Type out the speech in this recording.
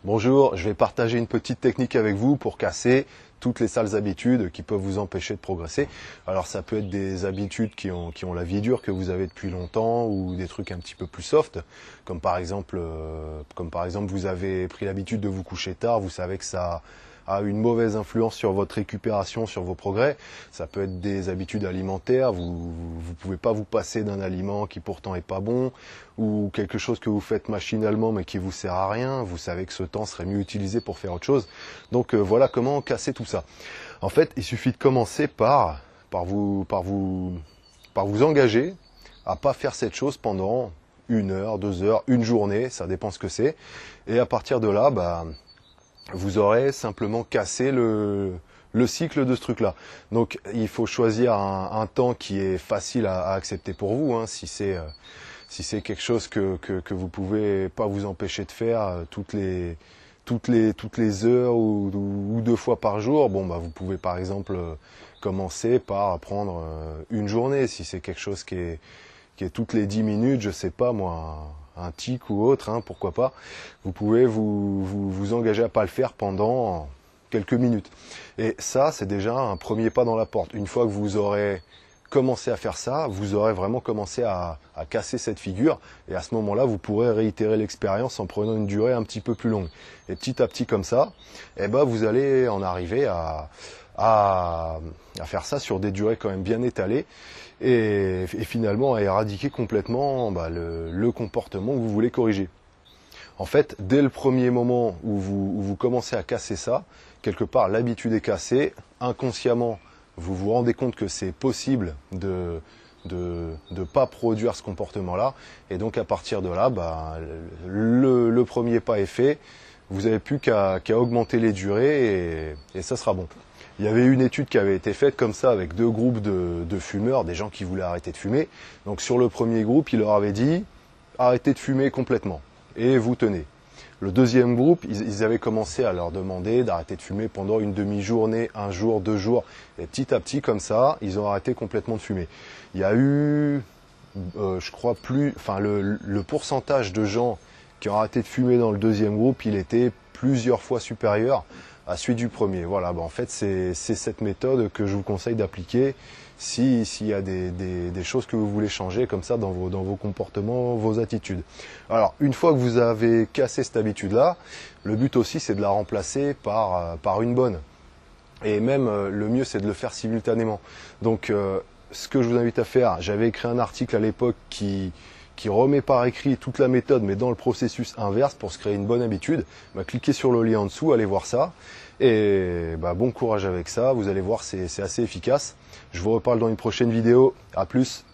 Bonjour, je vais partager une petite technique avec vous pour casser toutes les sales habitudes qui peuvent vous empêcher de progresser. Alors ça peut être des habitudes qui ont la vie dure que vous avez depuis longtemps ou des trucs un petit peu plus soft, comme par exemple vous avez pris l'habitude de vous coucher tard, vous savez que ça a une mauvaise influence sur votre récupération, sur vos progrès. Ça peut être des habitudes alimentaires, vous pouvez pas vous passer d'un aliment qui pourtant est pas bon, ou quelque chose que vous faites machinalement mais qui vous sert à rien, vous savez que ce temps serait mieux utilisé pour faire autre chose. Donc voilà comment casser tout ça. En fait, il suffit de commencer par vous engager à pas faire cette chose pendant 1 heure, 2 heures, une journée, ça dépend ce que c'est. Et à partir de là, vous aurez simplement cassé le cycle de ce truc-là. Donc il faut choisir un temps qui est facile à accepter pour vous. Hein. Si c'est quelque chose que vous pouvez pas vous empêcher de faire toutes les heures ou 2 fois par jour, vous pouvez par exemple commencer par prendre une journée. Si c'est quelque chose qui est toutes les 10 minutes, je sais pas moi, un tic ou autre, hein, pourquoi pas, vous pouvez vous engager à pas le faire pendant quelques minutes. Et ça, c'est déjà un premier pas dans la porte. Une fois que vous aurez commencé à faire ça, vous aurez vraiment commencé à casser cette figure. Et à ce moment-là, vous pourrez réitérer l'expérience en prenant une durée un petit peu plus longue. Et petit à petit comme ça, vous allez en arriver à faire ça sur des durées quand même bien étalées et finalement à éradiquer complètement le comportement que vous voulez corriger. En fait, dès le premier moment où vous commencez à casser ça, quelque part l'habitude est cassée, inconsciemment vous vous rendez compte que c'est possible de pas produire ce comportement-là, et donc à partir de là, le premier pas est fait, vous n'avez plus qu'à augmenter les durées et ça sera bon. Il y avait une étude qui avait été faite comme ça avec 2 groupes de fumeurs, des gens qui voulaient arrêter de fumer. Donc sur le premier groupe, il leur avait dit arrêtez de fumer complètement et vous tenez. Le deuxième groupe, ils avaient commencé à leur demander d'arrêter de fumer pendant une demi-journée, 1 jour, 2 jours. Et petit à petit, comme ça, ils ont arrêté complètement de fumer. Il y a eu, je crois le pourcentage de gens qui ont arrêté de fumer dans le deuxième groupe, il était plusieurs fois supérieur à celui du premier. Voilà, en fait, c'est cette méthode que je vous conseille d'appliquer s'il y a des choses que vous voulez changer comme ça dans vos comportements, vos attitudes. Alors, une fois que vous avez cassé cette habitude-là, le but aussi, c'est de la remplacer par une bonne. Et même, le mieux, c'est de le faire simultanément. Donc, ce que je vous invite à faire, j'avais écrit un article à l'époque qui remet par écrit toute la méthode, mais dans le processus inverse pour se créer une bonne habitude. Cliquez sur le lien en dessous, allez voir ça. Et bon courage avec ça, vous allez voir, c'est assez efficace. Je vous reparle dans une prochaine vidéo. À plus.